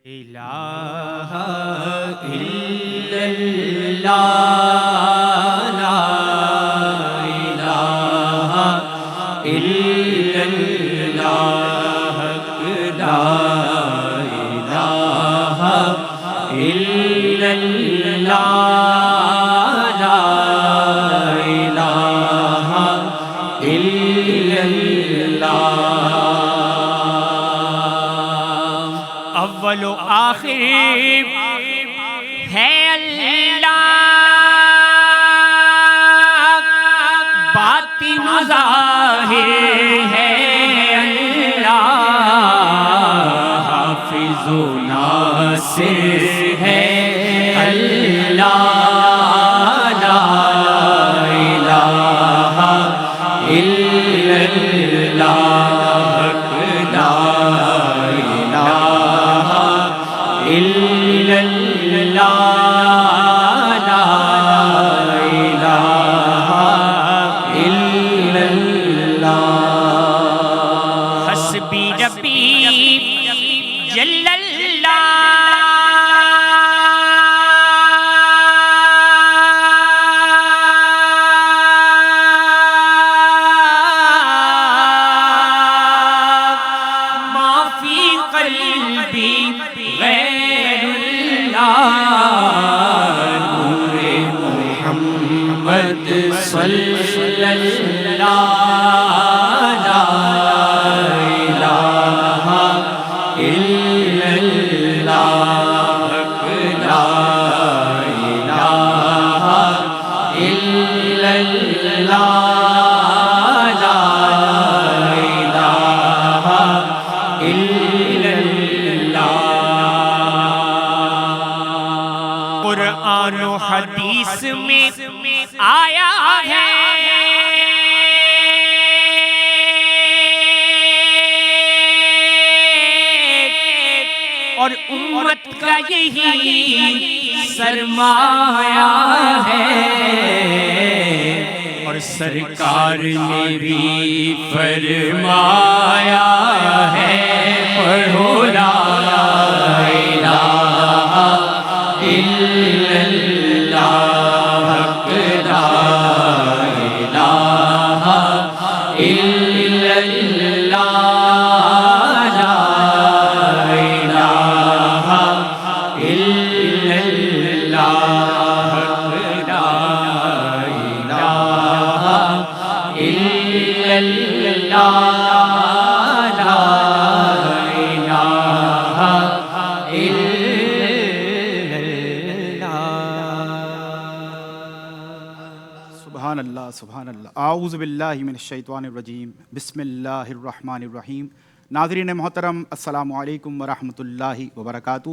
الہ الا اللہ لا الہ الا اللہ لا الہ الا اللہ لا الہ الا اللہ اول و آخر ہے اللہ، باطن و ظاہر ہے اللہ، حافظ و ناصر ہے اللہ، لا الہ الا اللہ، لا إلا الله لا إله إلا الله حسبي ربي جل الله ما في قلبي غير نور محمد صلی اللہ، لا الہ الا اللہ، لا الہ الا اللہ، لا الہ الا اللہ۔ قرآن و حدیث میں آیا ہے اور امت کا یہی سرمایہ ہے، اور سرکار نے بھی فرمایا ہے، پڑھو لا الہ الا اللہ، لا الہ الا اللہ، لا الہ الا اللہ، لا الہ الا اللہ، لا الہ سبحان اللہ سبحان اللہ۔ اعوذ باللہ من الشیطان الرجیم، بسم اللہ الرحمن الرحیم۔ ناظرین محترم، السلام علیکم ورحمۃ اللہ وبرکاتہ۔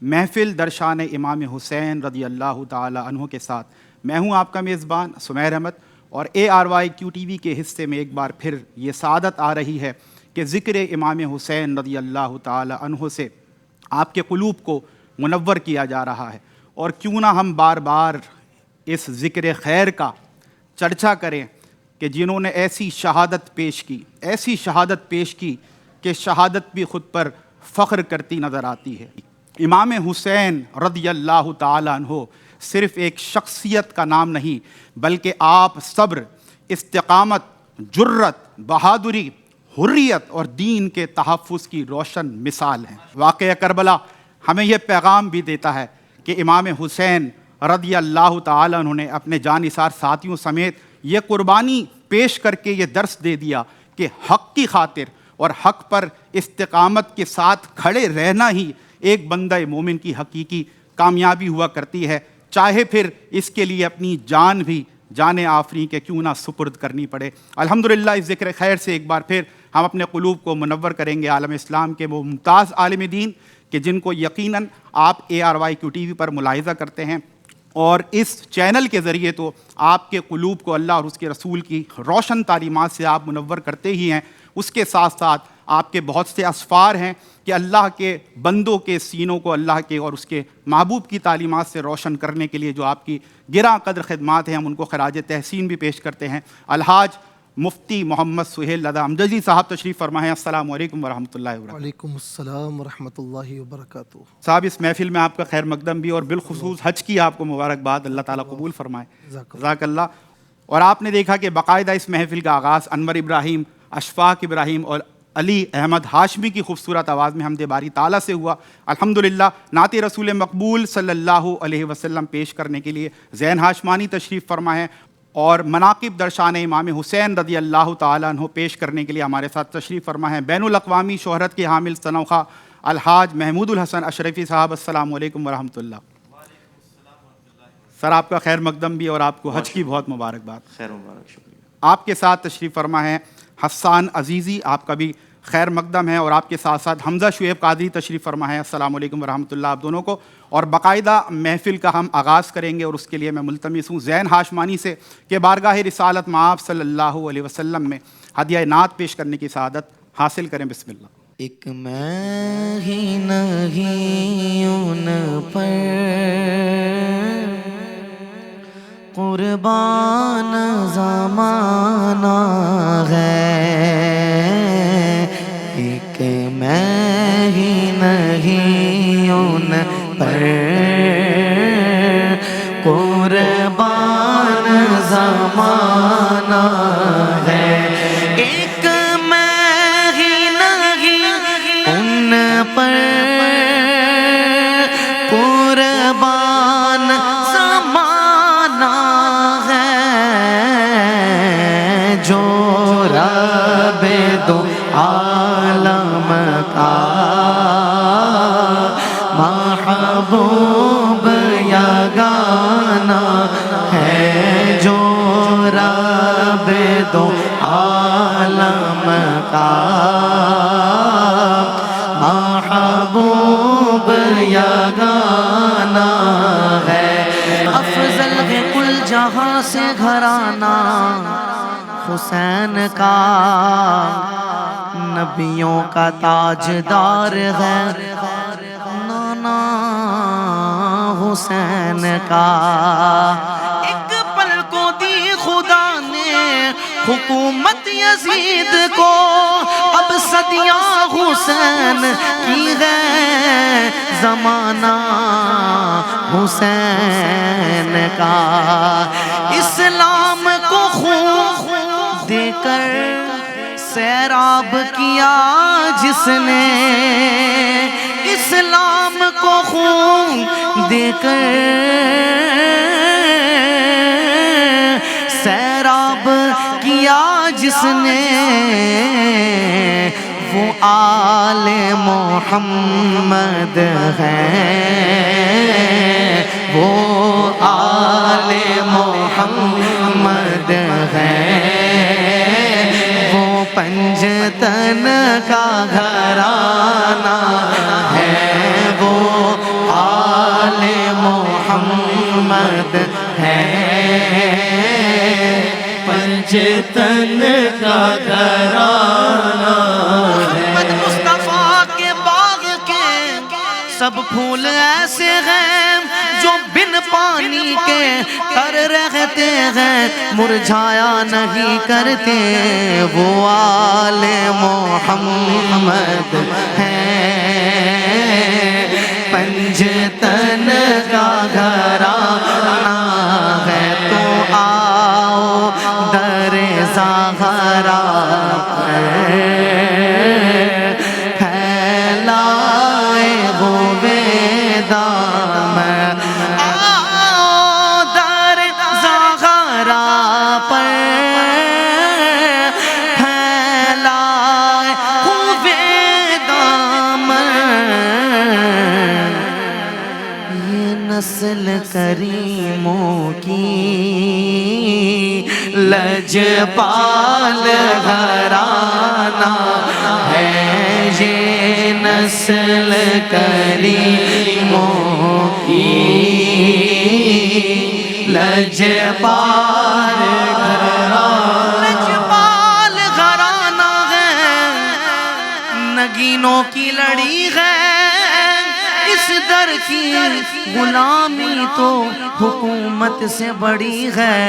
محفل درشان امام حسین رضی اللہ تعالی عنہ کے ساتھ میں ہوں آپ کا میزبان سمیر احمد، اور ARYQTV کے حصے میں ایک بار پھر یہ سعادت آ رہی ہے کہ ذکر امام حسین رضی اللہ تعالی عنہ سے آپ کے قلوب کو منور کیا جا رہا ہے، اور کیوں نہ ہم بار بار اس ذکر خیر کا چرچا کریں کہ جنہوں نے ایسی شہادت پیش کی کہ شہادت بھی خود پر فخر کرتی نظر آتی ہے۔ امام حسین رضی اللہ تعالی عنہ صرف ایک شخصیت کا نام نہیں، بلکہ آپ صبر، استقامت، جرت، بہادری، حریت اور دین کے تحفظ کی روشن مثال ہیں۔ واقعہ کربلا ہمیں یہ پیغام بھی دیتا ہے کہ امام حسین رضی اللہ تعالی عنہ نے اپنے جانثار ساتھیوں سمیت یہ قربانی پیش کر کے یہ درس دے دیا کہ حق کی خاطر اور حق پر استقامت کے ساتھ کھڑے رہنا ہی ایک بندہ مومن کی حقیقی کامیابی ہوا کرتی ہے، چاہے پھر اس کے لیے اپنی جان بھی جان آفریں کے کیوں نہ سپرد کرنی پڑے۔ الحمدللہ اس ذکر خیر سے ایک بار پھر ہم اپنے قلوب کو منور کریں گے عالم اسلام کے وہ ممتاز عالم دین کہ جن کو یقیناً آپ ARYQTV پر ملاحظہ کرتے ہیں، اور اس چینل کے ذریعے تو آپ کے قلوب کو اللہ اور اس کے رسول کی روشن تعلیمات سے آپ منور کرتے ہی ہیں، اس کے ساتھ ساتھ آپ کے بہت سے اسفار ہیں کہ اللہ کے بندوں کے سینوں کو اللہ کے اور اس کے محبوب کی تعلیمات سے روشن کرنے کے لیے جو آپ کی گراں قدر خدمات ہیں، ہم ان کو خراج تحسین بھی پیش کرتے ہیں۔ الحاج مفتی محمد سہیل رضا امجدی صاحب تشریف فرما ہیں۔ السلام علیکم ورحمۃ اللہ وبرکاتہ۔ وعلیکم السلام ورحمۃ اللہ وبرکاتہ۔ صاحب اس محفل میں آپ کا خیر مقدم بھی، اور بالخصوص حج کی آپ کو مبارکباد، اللہ تعالیٰ قبول فرمائے، جزاک اللہ۔ اور آپ نے دیکھا کہ باقاعدہ اس محفل کا آغاز انور ابراہیم، اشفاق ابراہیم اور علی احمد ہاشمی کی خوبصورت آواز میں حمد باری تعالیٰ سے ہوا۔ الحمدللہ نعت رسول مقبول صلی اللہ علیہ وسلم پیش کرنے کے لیے زین ہاشمانی تشریف فرما ہے، اور مناقب درشان امام حسین رضی اللہ تعالیٰ عنہ پیش کرنے کے لیے ہمارے ساتھ تشریف فرما ہے بین الاقوامی شہرت کے حامل ثنوخواہ الحاج محمود الحسن اشرفی صاحب۔ السلام علیکم ورحمۃ اللہ۔ سر آپ کا خیر مقدم بھی، اور آپ کو حج کی بہت مبارکباد۔ خیر مبارک، شکریہ۔ آپ کے ساتھ تشریف فرما ہے حسان عزیزی، آپ کا بھی خیر مقدم ہے، اور آپ کے ساتھ ساتھ حمزہ شعیب قادری تشریف فرما ہے۔ السلام علیکم ورحمۃ اللہ آپ دونوں کو۔ اور باقاعدہ محفل کا ہم آغاز کریں گے، اور اس کے لیے میں ملتمس ہوں زین ہاشمانی سے کہ بارگاہ رسالت مآب صلی اللہ علیہ وسلم میں ہدیہ نعت پیش کرنے کی سعادت حاصل کریں۔ بسم اللہ۔ ایک میں ہی نہیں ان پر قربان زمانہ ہے، ایک میں ہی نہیں ان پر قربان زمانہ ہے، ایک میں ہی نہیں ان پر قربان زمانہ ہے، جو رب دو عالم کا محبوب یگانہ ہے، جو رب دو عالم کا محبوب یگانہ ہے، افضل ہے کل جہاں سے گھرانہ حسین کا، نبیوں کا تاجدار ہے نانا حسین کا، ایک پل کو دی خدا نے حکومت یزید کو، اب صدیاں حسین کی ہے زمانہ حسین کا، اسلام کو خون دے کر سیراب کیا جس نے، اسلام کو خون دے کر سیراب کیا جس نے، وہ آل محمد ہے، وہ آل محمد ہے، وہ پنجتن کا گھرانہ ہے، وہ آل محمد ہے، پنجتن کا گھرانہ ہے، محمد مصطفیٰ کے باغ کے سب پھول ایسے ہیں جو بن پانی کے تر رہتے ہیں، مرجھایا نہیں کرتے، وہ آل محمد ہیں، پنجتن کا گھرانہ ہے، تو آؤ در زہرا پر پھیلائے ہوئے دامن، آؤ در زہرا پر پھیلائے ہوئے دامن، یہ نسل کریموں کی لجپال گھرانہ ہے، یہ نسل کریموں کی لجپال گھرانہ ہے، نگینوں کی لڑی ہے، اس در کی غلامی تو حکومت سے بڑی ہے،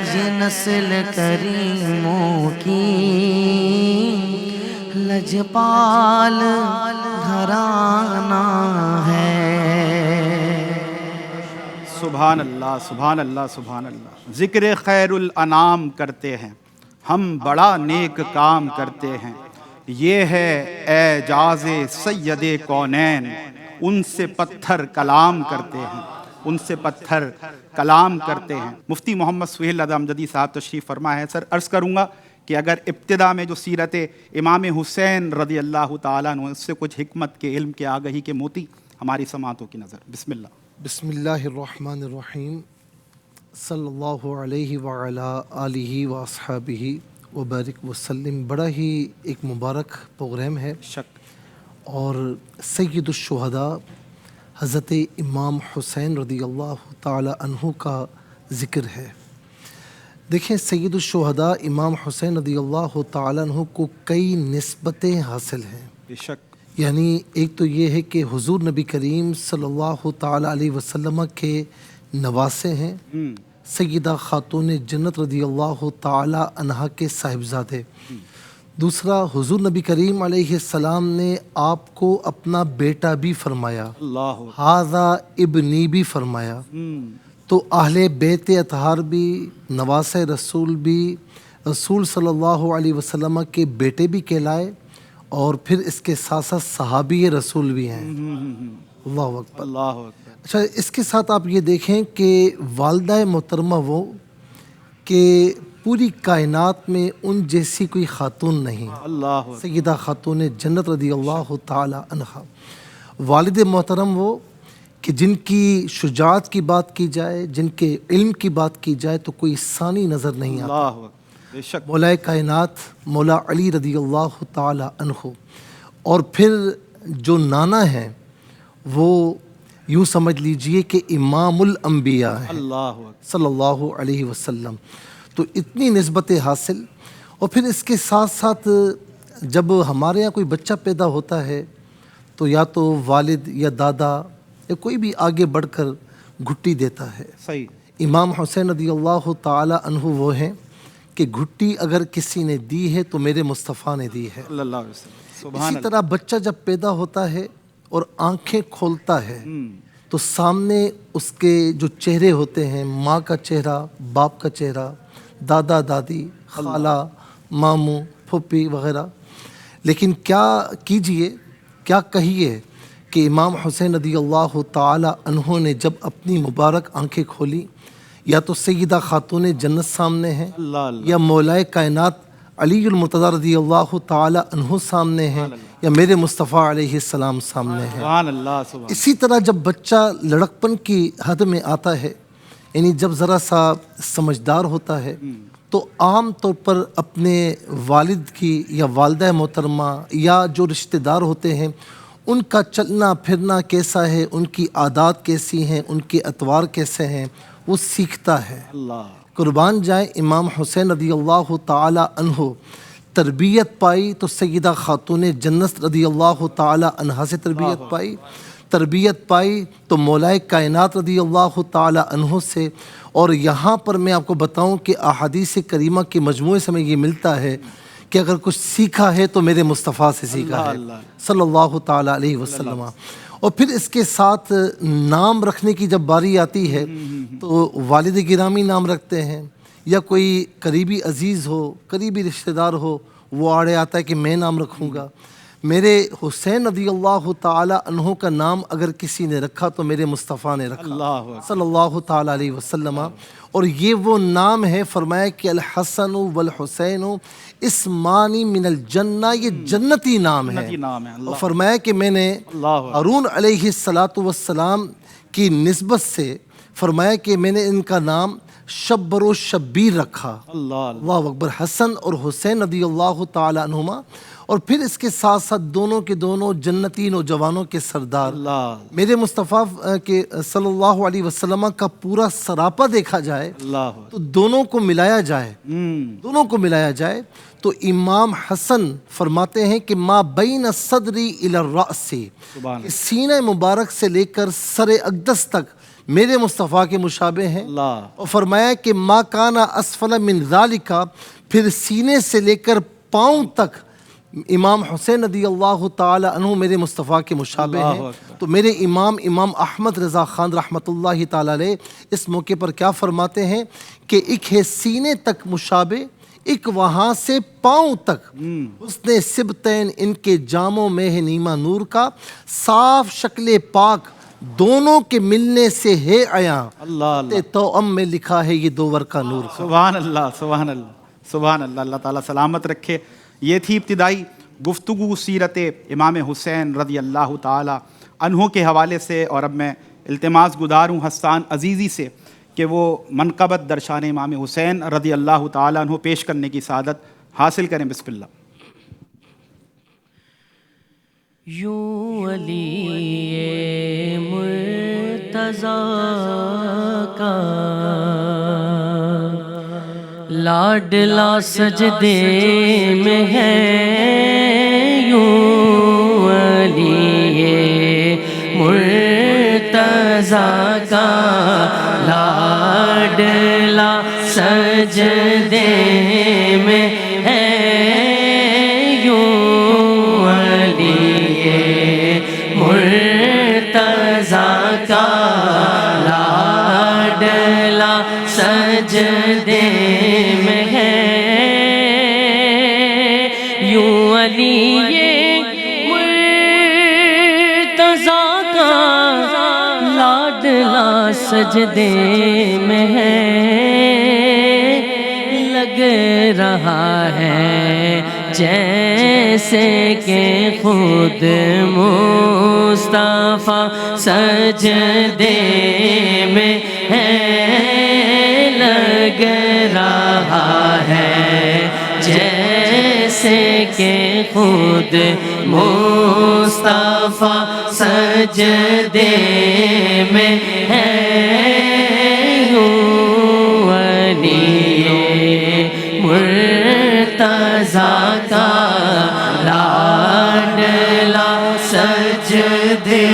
یہ نسل کریموں کی لجپال گھرانہ ہے۔ سبحان اللہ سبحان اللہ سبحان اللہ۔ ذکر خیر الانام کرتے ہیں ہم، بڑا نیک کام کرتے ہیں، یہ ہے اعجاز سید کونین، ان سے پتھر کلام کرتے ہیں، ان سے پتھر کلام کرتے ہیں۔ مفتی محمد سہیل رضا امجدی صاحب تشریف فرما ہے۔ سر عرض کروں گا کہ اگر ابتدا میں جو سیرت امام حسین رضی اللہ تعالیٰ عنہ، اس سے کچھ حکمت کے، علم کے، آگہی کے موتی ہماری سماعتوں کی نظر۔ بسم اللہ۔ بسم اللہ الرحمن الرحیم، صلی اللہ علیہ وعلی آلہ واصحابہ وبارک وسلم۔ بڑا ہی ایک مبارک پروگرام ہے، شک اور سید الشہداء حضرت امام حسین رضی اللہ تعالی عنہ کا ذکر ہے۔ دیکھیں، سید الشہداء امام حسین رضی اللہ تعالی عنہ کو کئی نسبتیں حاصل ہیں۔ بے شک، یعنی ایک تو یہ ہے کہ حضور نبی کریم صلی اللہ تعالی علیہ وسلم کے نواسے ہیں، سیدہ خاتون جنت رضی اللہ تعالی عنہا کے صاحبزادے۔ دوسرا، حضور نبی کریم علیہ السلام نے آپ کو اپنا بیٹا بھی فرمایا، اللہ ھذا ابنی بھی فرمایا۔ تو اہل بیت اطہار بھی، نواسے رسول بھی، رسول صلی اللہ علیہ وسلم کے بیٹے بھی کہلائے، اور پھر اس کے ساتھ ساتھ صحابی رسول بھی ہیں۔ اللہ اکبر۔ اللہ اکبر۔ اچھا، اس کے ساتھ آپ یہ دیکھیں کہ والدہ محترمہ وہ کہ پوری کائنات میں ان جیسی کوئی خاتون نہیں، اللہ اکبر۔ سیدہ خاتون جنت رضی اللہ تعالی عنہا۔ والد محترم وہ کہ جن کی شجاعت کی بات کی جائے، جن کے علم کی بات کی جائے تو کوئی ثانی نظر نہیں آتا۔ اللہ اکبر۔ بے شک، مولا کائنات مولا علی رضی اللہ تعالی عنہ، اور پھر جو نانا ہیں وہ یوں سمجھ لیجئے کہ امام الانبیاء ہیں اللہ اکبر۔ صلی اللہ علیہ وسلم۔ تو اتنی نسبت حاصل، اور پھر اس کے ساتھ ساتھ جب ہمارے یہاں کوئی بچہ پیدا ہوتا ہے تو یا تو والد یا دادا یا کوئی بھی آگے بڑھ کر گھٹی دیتا ہے۔ صحیح۔ امام حسین رضی اللہ تعالی عنہ وہ ہیں کہ گھٹی اگر کسی نے دی ہے تو میرے مصطفیٰ نے دی ہے۔ صلی اللہ علیہ وسلم۔ سبحان اسی طرح بچہ جب پیدا ہوتا ہے اور آنکھیں کھولتا ہے تو سامنے اس کے جو چہرے ہوتے ہیں، ماں کا چہرہ، باپ کا چہرہ، دادا دادی، خالہ، ماموں، پھوپھی وغیرہ۔ لیکن کیا کیجئے، کیا کہیے کہ امام حسین رضی اللہ تعالی عنہ نے جب اپنی مبارک آنکھیں کھولی، یا تو سیدہ خاتون جنت سامنے ہیں، اللہ اللہ۔ یا مولا کائنات علی المرتضیٰ رضی اللہ تعالی عنہ سامنے ہیں، یا میرے مصطفیٰ علیہ السلام سامنے ہیں۔ سبحان اللہ سبحان۔ اسی طرح جب بچہ لڑکپن کی حد میں آتا ہے، یعنی جب ذرا سا سمجھدار ہوتا ہے، تو عام طور پر اپنے والد کی یا والدہ محترمہ یا جو رشتہ دار ہوتے ہیں ان کا چلنا پھرنا کیسا ہے، ان کی عادات کیسی ہیں، ان کے اطوار کیسے ہیں، وہ سیکھتا ہے۔ اللہ قربان جائیں، امام حسین رضی اللہ تعالی عنہ تربیت پائی تو سیدہ خاتون جنت رضی اللہ تعالی عنہا سے تربیت پائی، تربیت پائی تو مولا کائنات رضی اللہ تعالی عنہ سے۔ اور یہاں پر میں آپ کو بتاؤں کہ احادیث کریمہ کے مجموعے سے ہمیں یہ ملتا ہے کہ اگر کچھ سیکھا ہے تو میرے مصطفیٰ سے سیکھا ہے صلی اللہ تعالی علیہ وسلم۔ اور پھر اس کے ساتھ نام رکھنے کی جب باری آتی ہے تو والد گرامی نام رکھتے ہیں، یا کوئی قریبی عزیز ہو، قریبی رشتہ دار ہو، وہ آڑے آتا ہے کہ میں نام رکھوں گا۔ میرے حسین رضی اللہ تعالی عنہ کا نام اگر کسی نے رکھا تو میرے مصطفیٰ نے رکھا اللہ صلی اللہ تعالی علیہ وسلم۔ اور یہ وہ نام ہے، فرمایا کہ الحسن والحسین اسمانی من الجنہ، یہ جنتی نام ہے۔ جنتی نام ہے۔ اور فرمایا کہ میں نے ہارون علیہ السلام کی نسبت سے فرمایا کہ میں نے ان کا نام شبر و شبیر رکھا۔ اللہ اللہ اکبر۔ حسن اور حسین رضی اللہ تعالی عنہما، اور پھر اس کے ساتھ ساتھ دونوں کے دونوں جنتی نوجوانوں کے سردار اللہ میرے مصطفیٰ کے صلی اللہ علیہ وسلم کا پورا سراپا دیکھا جائے اللہ تو دونوں کو ملایا جائے، دونوں کو ملایا جائے تو امام حسن فرماتے ہیں کہ ما بین صدری الی الرأس، سبحان سینہ مبارک سے لے کر سر اقدس تک میرے مصطفیٰ کے مشابہ ہیں۔ اللہ۔ اور فرمایا کہ ما کانا اسفل من ذالک، پھر سینے سے لے کر پاؤں تک امام حسین رضی اللہ تعالی عنہ میرے مصطفیٰ کے مشابہ اللہ ہیں۔ اکبر۔ تو میرے امام احمد رضا خان رحمۃ اللہ تعالی علیہ اس موقع پر کیا فرماتے ہیں کہ ایک ہے سینے تک مشابہ، ایک وہاں سے پاؤں تک، حسن سبتین ان کے جاموں میں ہے نیما نور کا، صاف شکل پاک دونوں کے ملنے سے ہے عیاں، اللہ اللہ، توأم میں لکھا ہے یہ دوور کا نور کا۔ سبحان اللہ سبحان اللہ سبحان اللہ، اللہ تعالیٰ سلامت رکھے۔ یہ تھی ابتدائی گفتگو سیرت امام حسین رضی اللہ تعالیٰ عنہ کے حوالے سے، اور اب میں التماس گزار ہوں حسان عزیزی سے کہ وہ منقبت درشان امام حسین رضی اللہ تعالیٰ عنہ پیش کرنے کی سعادت حاصل کریں۔ بسم اللہ۔ یوں علی مرتضیٰ کا لاڈلا سجدے میں ہے، یوں علی مرتضیٰ کا لاڈلا سجدے میں ہے، یوں علی مرتضیٰ کا لاڈلا سجدے میں ہے، یوں علی مرتضیٰ کا لاڈلا سجدے میں ہے، لگ رہا ہے جیسے کہ خود مصطفیٰ سجدے میں ہے، لگ رہا ہے جیسے کہ خود مصطفیٰ سجدے میں ہے، یوں علی مرتضیٰ کا لاڈلا سجدے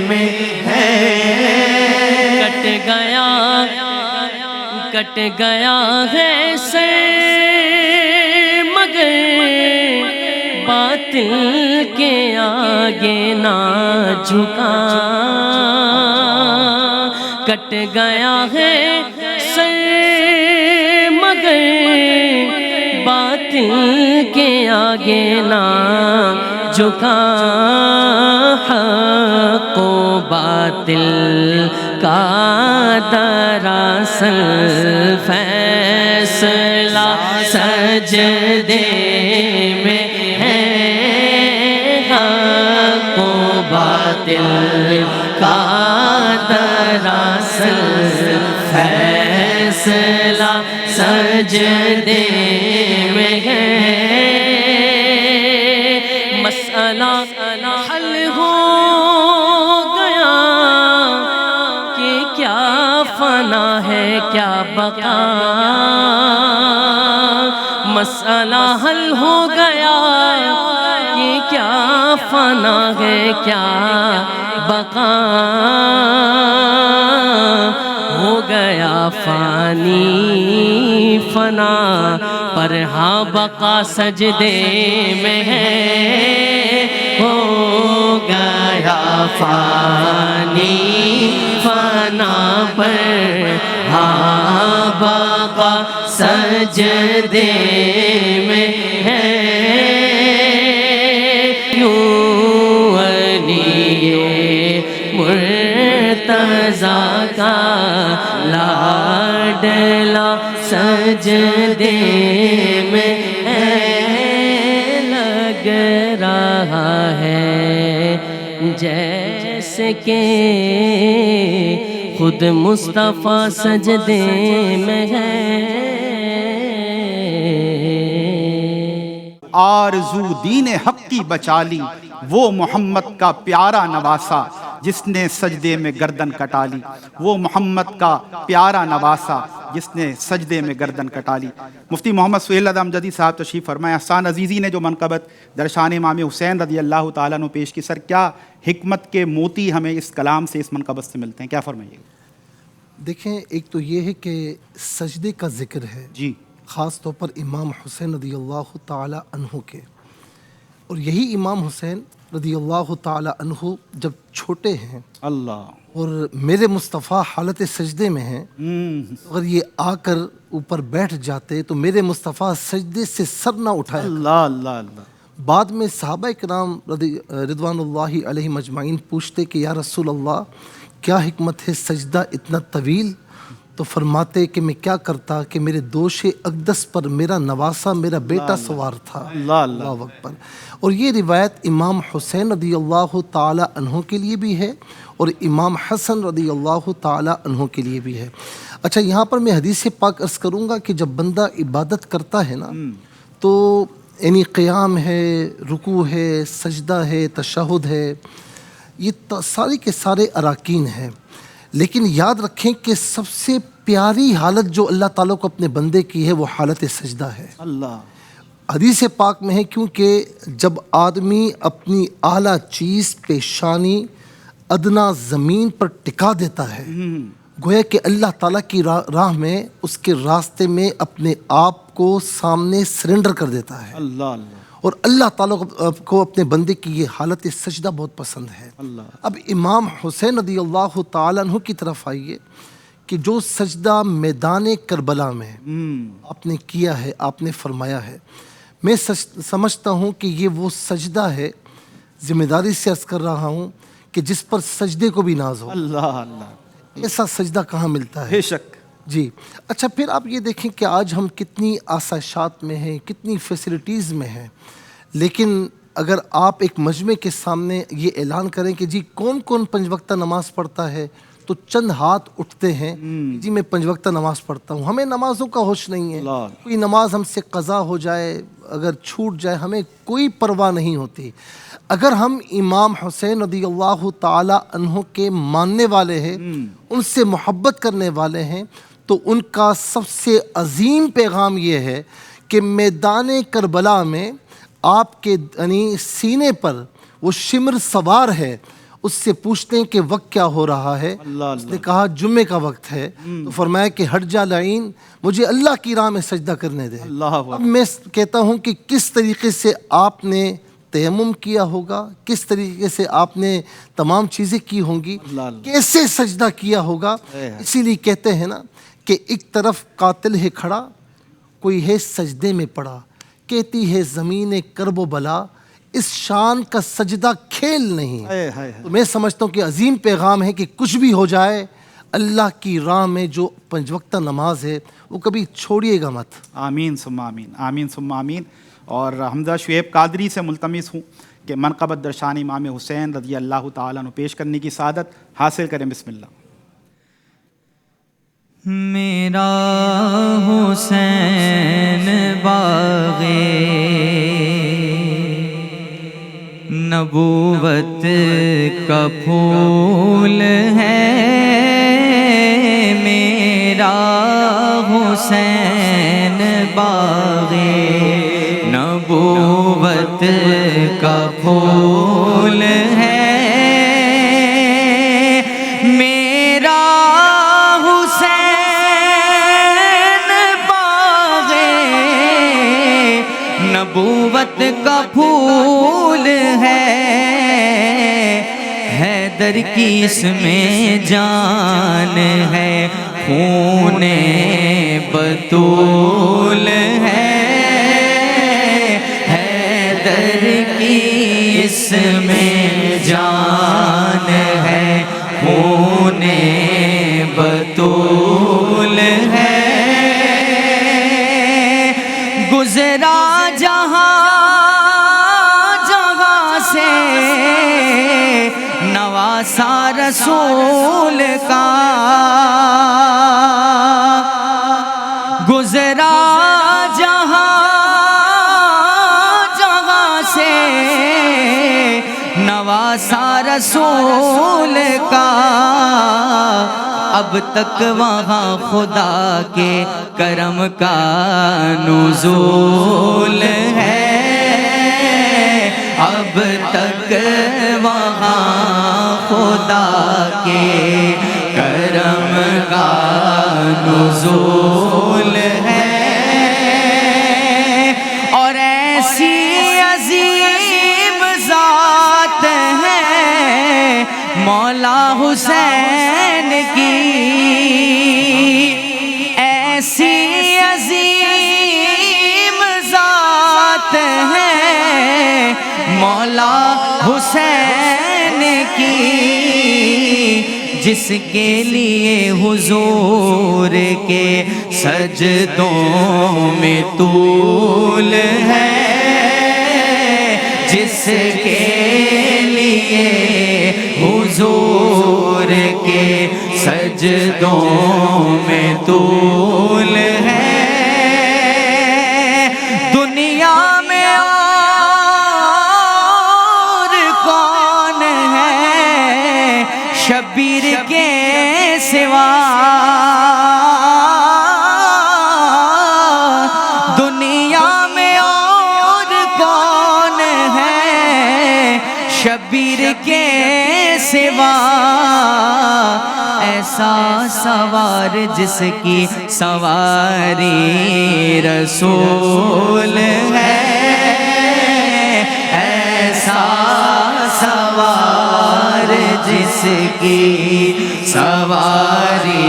میں ہے، کٹ گیا ہے سر مگر باطل کے آگے نہ جھکا، کٹ گیا ہے سر مگر باطل کے آگے نہ جھکا، حق و باطل کا دراصل فیصلہ سجدے میں ہے، حق و باطل کا دراصل فیصلہ سجدے میں ہے، مسئلہ حل ہو گیا کہ کیا فنا ہے کیا بقا، مسئلہ حل ہو گیا کہ کیا فنا ہے کیا بقا، ہو گیا فانی فنا پر ہاں بقا سجدے میں ہے، ہو گیا فانی فنا پر ہاں بقا سجدے میں ہے، یوں علی مرتضیٰ کا لاڈلا سجدے میں ہے، لگ رہا ہے جیسے کہ خود مصطفیٰ سجدے میں ہے، آرزو دین حق کی بچا لی وہ محمد کا پیارا نواسا، جس نے سجدے میں گردن کٹا لی، وہ محمد کا پیارا نواسا جس نے سجدے میں گردن کٹا لی۔ مفتی محمد سہیل رضا امجدی صاحب تشریف فرمائے۔ احسان عزیزی نے جو منقبت درشان امام حسین رضی اللہ تعالیٰ عنہ پیش کی، سر کیا حکمت کے موتی ہمیں اس کلام سے، اس منقبت سے ملتے ہیں، کیا فرمائیے گا؟ دیکھیں، ایک تو یہ ہے کہ سجدے کا ذکر ہے جی، خاص طور پر امام حسین رضی اللہ تعالی عنہ کے، اور یہی امام حسین رضی اللہ تعالی عنہ جب چھوٹے ہیں اللہ، اور میرے مصطفیٰ حالت سجدے میں ہیں، اگر یہ آ کر اوپر بیٹھ جاتے تو میرے مصطفیٰ سجدے سے سر نہ اٹھایا۔ اللہ اللہ اللہ، بعد میں صحابہ کرام رضوان اللہ علیہ مجمعین پوچھتے کہ یا رسول اللہ کیا حکمت ہے سجدہ اتنا طویل؟ تو فرماتے کہ میں کیا کرتا کہ میرے دوش اقدس پر میرا نواسا میرا بیٹا سوار تھا۔ اللہ اکبر۔ اور یہ روایت امام حسین رضی اللہ تعالی عنہ کے لیے بھی ہے اور امام حسن رضی اللہ تعالی عنہ کے لیے بھی ہے۔ اچھا، یہاں پر میں حدیث پاک عرض کروں گا کہ جب بندہ عبادت کرتا ہے نا تو یعنی قیام ہے، رکوع ہے، سجدہ ہے، تشہد ہے، یہ سارے کے سارے اراکین ہیں، لیکن یاد رکھیں کہ سب سے پیاری حالت جو اللہ تعالیٰ کو اپنے بندے کی ہے وہ حالت سجدہ ہے۔ اللہ، حدیث پاک میں ہے کیونکہ جب آدمی اپنی اعلیٰ چیز پیشانی ادنا زمین پر ٹکا دیتا ہے، گویا کہ اللہ تعالیٰ کی راہ میں، اس کے راستے میں اپنے آپ کو سامنے سرنڈر کر دیتا ہے، اللہ اللہ، اور اللہ تعالیٰ کو اپنے بندے کی یہ حالت سجدہ بہت پسند ہے۔ اب امام حسین رضی اللہ تعالیٰ عنہ کی طرف آئیے کہ جو سجدہ میدان کربلا میں آپ نے کیا ہے، آپ نے فرمایا ہے، میں سمجھتا ہوں کہ یہ وہ سجدہ ہے، ذمہ داری سے عرض کر رہا ہوں کہ جس پر سجدے کو بھی ناز ہو۔ اللہ اللہ، ایسا سجدہ کہاں ملتا ہے؟ بے شک۔ جی، اچھا، پھر آپ یہ دیکھیں کہ آج ہم کتنی آسائشات میں ہیں، کتنی فیسلٹیز میں ہیں، لیکن اگر آپ ایک مجمع کے سامنے یہ اعلان کریں کہ جی کون کون 5 وقتہ نماز پڑھتا ہے، تو چند ہاتھ اٹھتے ہیں، جی میں 5 وقتہ نماز پڑھتا ہوں۔ ہمیں نمازوں کا ہوش نہیں ہے، کوئی نماز ہم سے قضا ہو جائے، اگر چھوٹ جائے، ہمیں کوئی پرواہ نہیں ہوتی۔ اگر ہم امام حسین رضی اللہ تعالی عنہ کے ماننے والے ہیں، ان سے محبت کرنے والے ہیں، تو ان کا سب سے عظیم پیغام یہ ہے کہ میدان کربلا میں آپ کے یعنی سینے پر وہ شمر سوار ہے، اس سے پوچھتے ہیں کہ وقت کیا ہو رہا ہے، اس نے کہا جمعے کا وقت ہے، تو فرمایا کہ ہٹ جا لعین، مجھے اللہ کی راہ میں سجدہ کرنے دے۔ اب میں کہتا ہوں کہ کس طریقے سے آپ نے تیمم کیا ہوگا، کس طریقے سے آپ نے تمام چیزیں کی ہوں گی، کیسے سجدہ کیا ہوگا۔ اسی لیے کہتے ہیں نا کہ ایک طرف قاتل ہے کھڑا، کوئی ہے سجدے میں پڑا، کہتی ہے زمین کرب و بلا، اس شان کا سجدہ کھیل نہیں۔ تو میں سمجھتا ہوں کہ عظیم پیغام ہے کہ کچھ بھی ہو جائے، اللہ کی راہ میں جو 5 وقتہ نماز ہے وہ کبھی چھوڑیے گا مت۔ آمین ثم آمین، آمین ثم آمین۔ اور حمزہ شعیب قادری سے ملتمس ہوں کہ منقبت درشان امام حسین رضی اللہ تعالیٰ عنہ پیش کرنے کی سعادت حاصل کریں۔ بسم اللہ۔ میرا حسین باغے نبوت کا پھول ہے، میرا حسین باغے نبوت کا پھول ہے، میرا نبوت کا پھول ہے، حیدر کی اس میں جان ہے، خون بطول ہے، حیدر کی اس میں جان ہے، خون بطول ہے، گزرا نواسا رسول کا، گزرا جہاں جہاں سے نواسا رسول کا اب تک وہاں خدا کے کرم کا نزول ہے، اب تک وہاں خدا کے کرم کا نزول ہے، اور ایسی عظیم ذات ہے مولا حسین کی، ایسی عظیم ذات ہے مولا حسین کی، جس کے لیے حضور کے سجدوں میں طول ہے، جس کے لیے حضور کے سجدوں میں طول ہے، دنیا میں اور کون ہے شبیر کے سوا، دنیا میں اور کون ہے شبیر کے سوا، ایسا سوار جس کی سواری رسول ہے، ایسا سوار جس کی سواری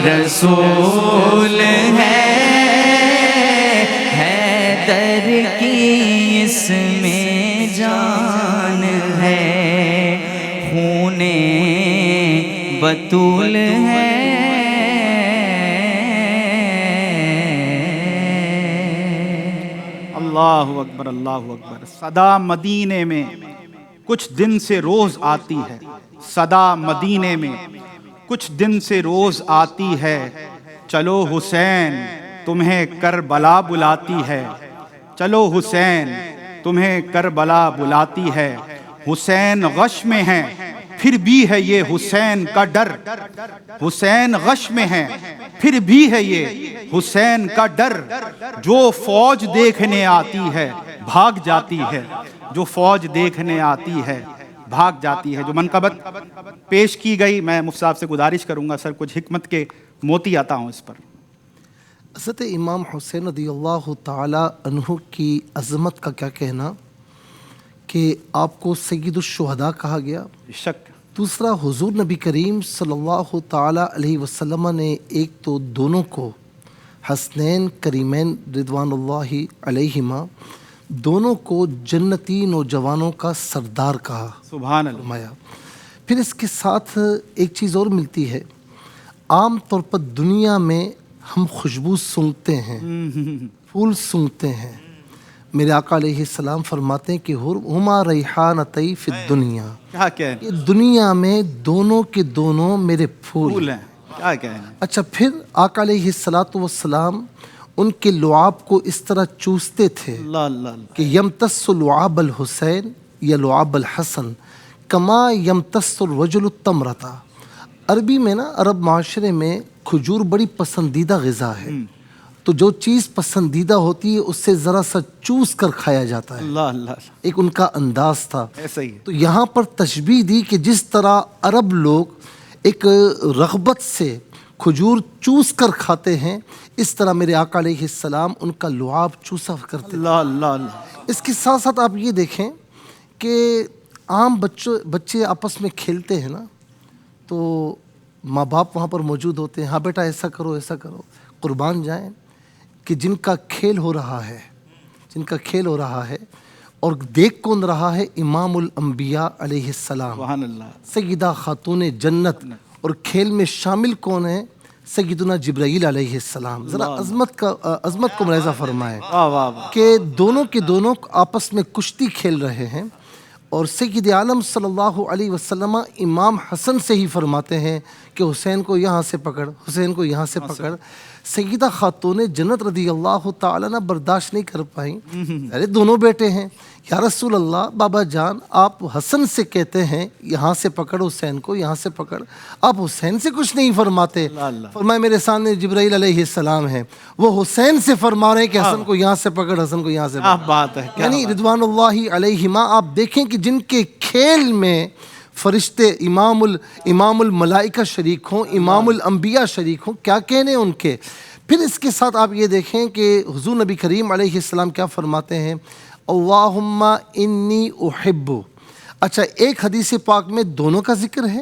رسول ہے، حیدر کی اس میں جان ہے، خون بطول ہے۔ اللہ اکبر اللہ اکبر۔ صدا مدینے میں کچھ دن سے روز آتی ہے، صدا مدینے میں کچھ دن سے روز آتی ہے، چلو حسین تمہیں کربلا بلاتی ہے، چلو حسین تمہیں کربلا بلاتی ہے، حسین غش میں ہے پھر بھی ہے یہ حسین کا ڈر، حسین غش میں ہے پھر بھی ہے یہ حسین کا ڈر، جو فوج دیکھنے آتی ہے بھاگ جاتی ہے، جو فوج دیکھنے آتی ہے بھاگ جاتی ہے۔ جو منقبت پیش کی گئی، میں مفتی صاحب سے گزارش کروں گا سر کچھ حکمت کے موتی عطا ہوں اس پر۔ حضرت امام حسین رضی اللہ تعالی عنہ کی عظمت کا کیا کہنا کہ آپ کو سید الشہداء کہا گیا۔ شک دوسرا، حضور نبی کریم صلی اللہ تعالی علیہ وسلم نے ایک تو دونوں کو حسنین کریمین رضوان اللہ علیہما دونوں کو جنتی نوجوانوں کا سردار کہا، سبحان اللہ۔ فرمایا۔ پھر اس کے ساتھ ایک چیز اور ملتی ہے، عام طور پر دنیا میں ہم خوشبو سونگھتے ہیں، پھول سونگھتے ہیں، میرے آقا علیہ السلام فرماتے ہیں کہ ہما ریحانتی فی الدنیا، کیا کہنا کہ دنیا میں دونوں کے دونوں میرے پھول ہیں، کیا کہنا۔ اچھا، پھر آقا علیہ السلام ان کے لعاب کو اس طرح چوستے تھے اللہ اللہ اللہ۔ کہ یمتص لعاب الحسین یا لعاب الحسن کما یمتص الرجل التمرتا۔ عربی میں نا، عرب معاشرے میں کھجور بڑی پسندیدہ غذا ہے، تو جو چیز پسندیدہ ہوتی ہے اس سے ذرا سا چوس کر کھایا جاتا ہے، اللہ اللہ، ایک ان کا انداز تھا۔ ایسا ہی ہے۔ تو یہاں پر تشبیہ دی کہ جس طرح عرب لوگ ایک رغبت سے کھجور چوس کر کھاتے ہیں، اس طرح میرے آقا علیہ السلام ان کا لعاب چوسا کرتے تھے۔ اللہ اللہ اللہ۔ اس کے ساتھ ساتھ آپ یہ دیکھیں کہ عام بچے آپس میں کھیلتے ہیں نا، تو ماں باپ وہاں پر موجود ہوتے ہیں، ہاں بیٹا ایسا کرو ایسا کرو، قربان جائیں کہ جن کا کھیل ہو رہا ہے، جن کا کھیل ہو رہا ہے اور دیکھ کون رہا ہے، امام الانبیاء علیہ السلام، سبحان اللہ۔ سیدہ خاتون جنت، اور کھیل میں شامل کون ہے، سیدنا جبرائیل علیہ السلام۔ ذرا عظمت کو ملاحظہ فرمائیں واہ واہ واہ۔ کہ دونوں کے دونوں آپس میں کشتی کھیل رہے ہیں، اور سید عالم صلی اللہ علیہ وسلم امام حسن سے ہی فرماتے ہیں کہ حسین کو یہاں سے پکڑ، حسین کو یہاں سے پکڑ۔ سیدہ خاتون جنت رضی اللہ تعالیٰ نے برداشت نہیں کر پائیں، ارے دونوں بیٹے ہیں، یا رسول اللہ، بابا جان آپ حسن سے کہتے ہیں یہاں سے پکڑ حسین کو، یہاں سے پکڑ، آپ حسین سے کچھ نہیں فرماتے۔ فرمایا میرے سامنے جبرائیل علیہ السلام ہیں، وہ حسین سے فرما رہے ہیں کہ حسن کو یہاں سے پکڑ، حسن کو یہاں سے پکڑ۔ کیا بات ہے، یعنی رضوان اللہ علیہما آپ دیکھیں کہ جن کے کھیل میں فرشتے امام الملائکہ شریک ہوں، امام الانبیاء شریک ہوں، کیا کہنے ان کے۔ پھر اس کے ساتھ آپ یہ دیکھیں کہ حضور نبی کریم علیہ السلام کیا فرماتے ہیں، اللہم انی احب۔ اچھا، ایک حدیث پاک میں دونوں کا ذکر ہے،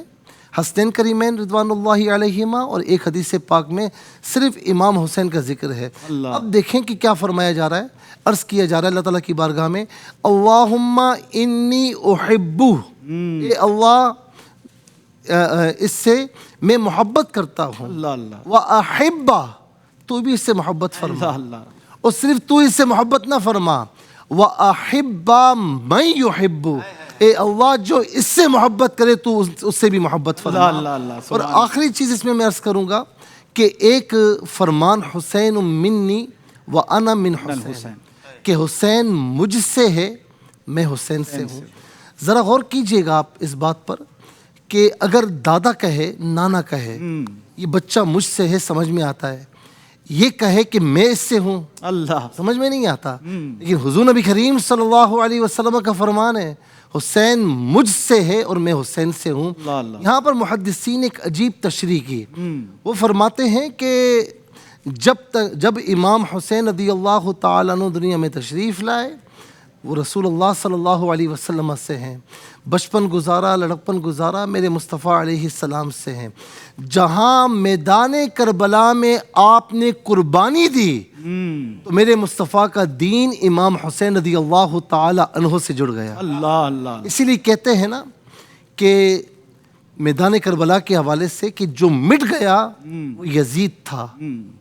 حسنین کریمین رضوان اللہ علیہما، اور ایک حدیث پاک میں صرف امام حسین کا ذکر ہے۔ اب دیکھیں کہ کیا فرمایا جا رہا ہے، عرض کیا جا رہا ہے اللہ تعالیٰ کی بارگاہ میں، اللہم انی احب، اے اللہ اس سے میں محبت کرتا ہوں، وَأَحِبَّ، تو بھی اس سے محبت فرما، اور صرف تو اس سے محبت نہ فرما، وَأَحِبَّ مَن يُحِبُّ، اے اللہ جو اس سے محبت کرے تو اس سے بھی محبت فرما۔ اور آخری چیز اس میں عرض کروں گا کہ ایک فرمان حسین منی وَأَنَا مِن حسین، کہ حسین مجھ سے ہے، میں حسین سے ہوں۔ ذرا غور کیجئے گا آپ اس بات پر کہ اگر دادا کہے، نانا کہے، یہ بچہ مجھ سے ہے، سمجھ میں آتا ہے، یہ کہے کہ میں اس سے ہوں، اللہ سمجھ میں نہیں آتا۔ لیکن حضور نبی کریم صلی اللہ علیہ وسلم کا فرمان ہے، حسین مجھ سے ہے اور میں حسین سے ہوں۔ یہاں پر محدثین ایک عجیب تشریح کی، وہ فرماتے ہیں کہ جب امام حسین رضی اللہ تعالیٰ عنہ دنیا میں تشریف لائے، وہ رسول اللہ صلی اللہ علیہ وسلم سے ہیں، بچپن گزارا، لڑکپن گزارا میرے مصطفیٰ علیہ السلام سے ہیں۔ جہاں میدان کربلا میں آپ نے قربانی دی تو میرے مصطفیٰ کا دین امام حسین رضی اللہ تعالی عنہ سے جڑ گیا۔ اسی لیے کہتے ہیں نا کہ میدان کربلا کے حوالے سے کہ جو مٹ گیا وہ یزید تھا،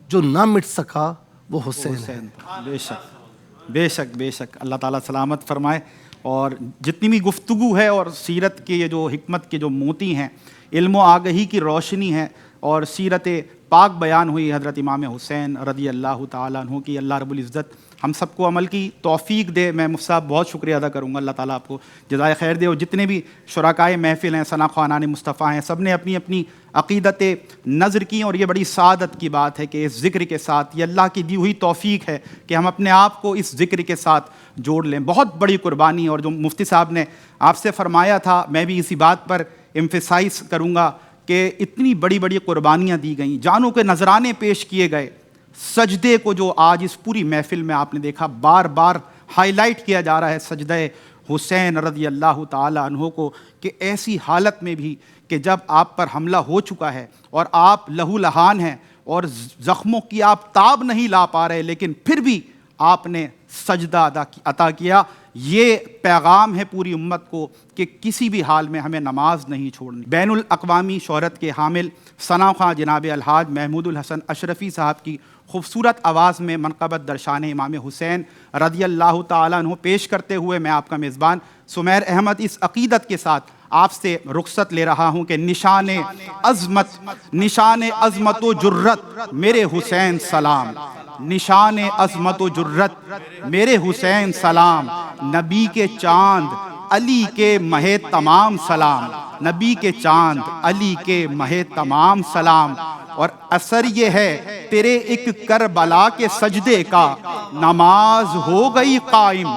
جو نہ مٹ سکا وہ حسین ہے۔ بے شک بے شک بے شک، اللہ تعالیٰ سلامت فرمائے۔ اور جتنی بھی گفتگو ہے اور سیرت کے یہ جو حکمت کے جو موتی ہیں، علم و آگہی کی روشنی ہے، اور سیرت پاک بیان ہوئی حضرت امام حسین رضی اللہ تعالیٰ عنہ کی، اللہ رب العزت ہم سب کو عمل کی توفیق دے۔ میں مفتی صاحب بہت شکریہ ادا کروں گا، اللہ تعالیٰ آپ کو جزائے خیر دے۔ اور جتنے بھی شرکائے محفل ہیں، ثنا خوانان مصطفیٰ ہیں، سب نے اپنی اپنی عقیدت نظر کی، اور یہ بڑی سعادت کی بات ہے کہ اس ذکر کے ساتھ، یہ اللہ کی دی ہوئی توفیق ہے کہ ہم اپنے آپ کو اس ذکر کے ساتھ جوڑ لیں۔ بہت بڑی قربانی، اور جو مفتی صاحب نے آپ سے فرمایا تھا، میں بھی اسی بات پر ایمفیسائز کروں گا کہ اتنی بڑی بڑی قربانیاں دی گئیں، جانوں کے نذرانے پیش کیے گئے، سجدے کو جو آج اس پوری محفل میں آپ نے دیکھا بار بار ہائی لائٹ کیا جا رہا ہے سجدہ حسین رضی اللہ تعالی عنہ کو، کہ ایسی حالت میں بھی کہ جب آپ پر حملہ ہو چکا ہے اور آپ لہو لہان ہیں اور زخموں کی آپ تاب نہیں لا پا رہے، لیکن پھر بھی آپ نے سجدہ عطا کیا۔ یہ پیغام ہے پوری امت کو کہ کسی بھی حال میں ہمیں نماز نہیں چھوڑنی۔ بین الاقوامی شہرت کے حامل ثنا خواں جناب الحاج محمود الحسن اشرفی صاحب کی خوبصورت آواز میں منقبت درشان امام حسین رضی اللہ تعالیٰ عنہ پیش کرتے ہوئے میں آپ کا میزبان سمیر احمد اس عقیدت کے ساتھ آپ سے رخصت لے رہا ہوں کہ نشان عظمت و جرت میرے حسین سلام، نشان عظمت و جرت میرے حسین سلام، نبی کے چاند علی کے مہ تمام سلام، نبی کے چاند علی کے مہ تمام سلام۔ اور اثر یہ ہے تیرے ایک کربلا کے سجدے کا، نماز ہو گئی قائم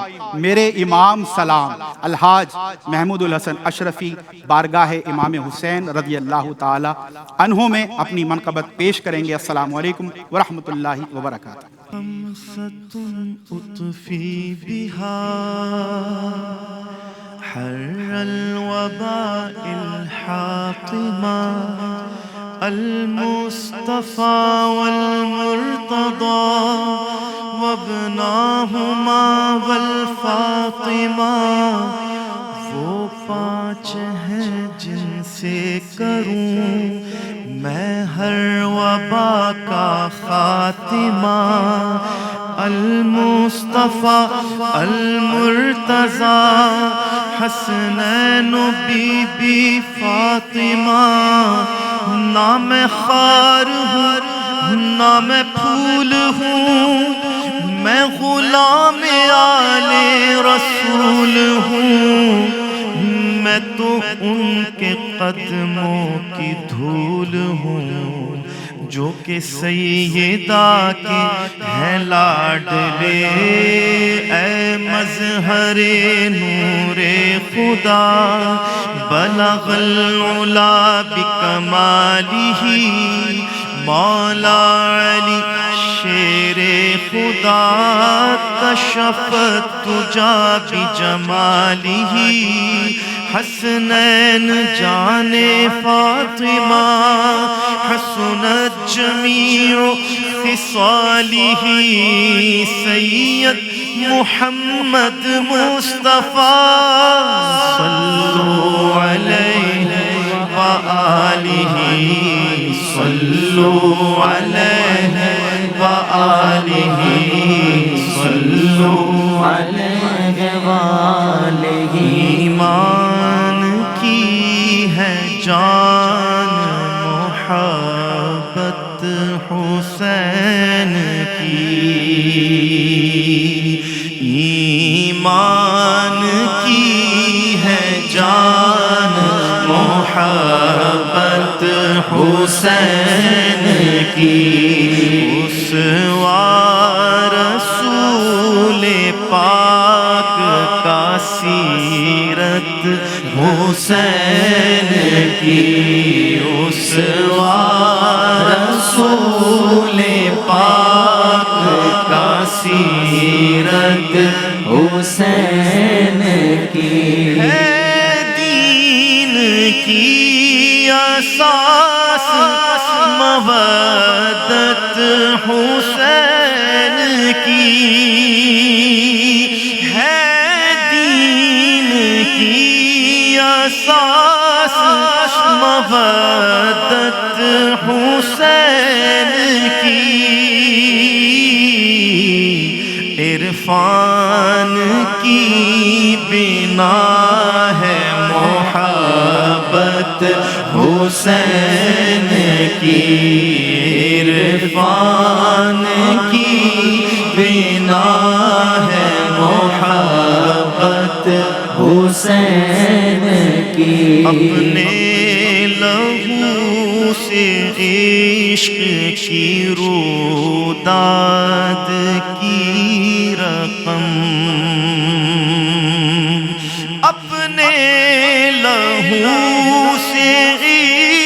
میرے امام سلام۔ الحاج محمود الحسن اشرفی بارگاہ امام حسین رضی اللہ تعالی عنہ میں اپنی منقبت پیش کریں گے۔ السلام علیکم ورحمۃ اللہ وبرکاتہ۔ حر الوباء الحاطمة المصطفى والمرتضى وابناهما والفاطمة، وہ پانچ ہیں جن سے کروں میں ہر وبا کا خاتمہ، المصطفى المرتضى حسنین و بی بی فاطمہ، نہ میں خار ہوں نہ میں پھول ہوں، میں غلام آل رسول ہوں، میں تو ان کے قدموں کی دھول ہوں، جو کہ سیدہ کے ہیں لاڈلے۔ اے مظہر نور خدا، بلغ العلا بکمالہ، مولا علی شیر خدا، کشف الدجا بجمالہ۔ حسنین جان فاطمہ، حسنت جمیع خصالہ۔ سید محمد مصطفیٰ، صلو علیہ وآلہ، صلو علیہ وآلہ، صلو علیہ وآلہ۔ ایمان کی ہے جان محبت حسین کی، ایمان کی ہے جان محبت حسین کی۔ اسوہ رسول پاک کا سیرت حسین کی، اسوہ رسول پاک کا سیرت حسین کی ہے دین کی اساس مودت حسین کی، ہے دین کی اساس مودت حسین کی۔ عرفان کی بنا ہے محبت حسین کی، عرفان کی بنا ہے محبت حسین کی۔ اپنے لہو سے عشق کی روداد کی رقم، اپنے لہو سے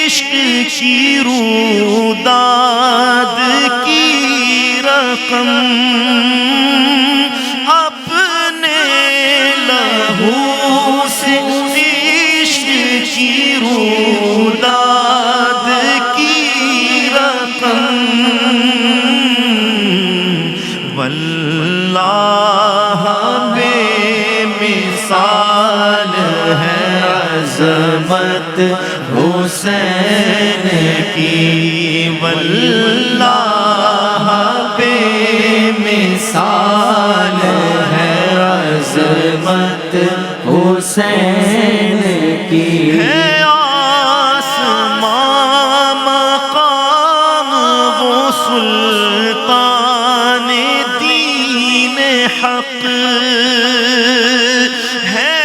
عشق کی روداد کی رقم، اپنے لہو سے عشق کی روداد کی رقم، واللہ بے مثال ہے عظمت حسین کی، واللہ بے مثال ہے عظمت حسین کی۔ ہے آسمان مقام وہ سلطان دین حق، ہے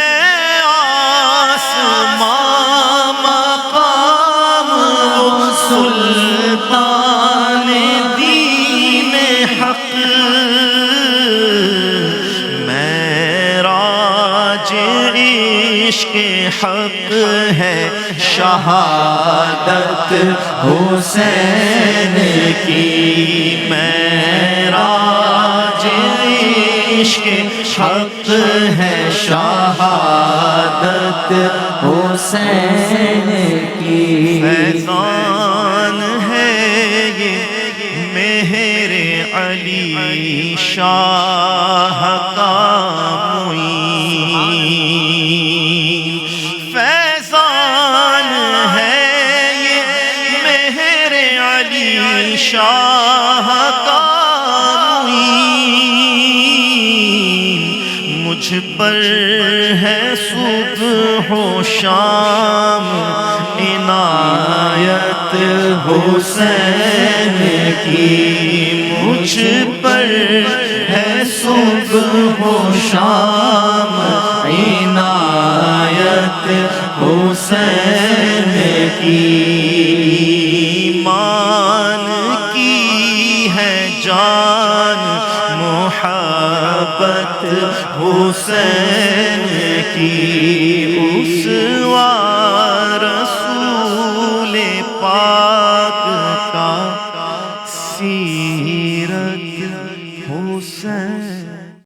آسمان مقام وہ سلطان دین حق، معراج عشق حق ہے شہادت حسین کی، معراج عشق حق ہے شہادت حسین کی۔ فیضان ہے یہ مہر علی شاہ کا معین، فیضان ہے یہ مہر علی شاہ کا معین، مجھ پر ہے صبح و شام عنایت حسین کی، مجھ پر ہے و شام عنایت حسین کی ایمان کی ہے جان محبت حسین کی اس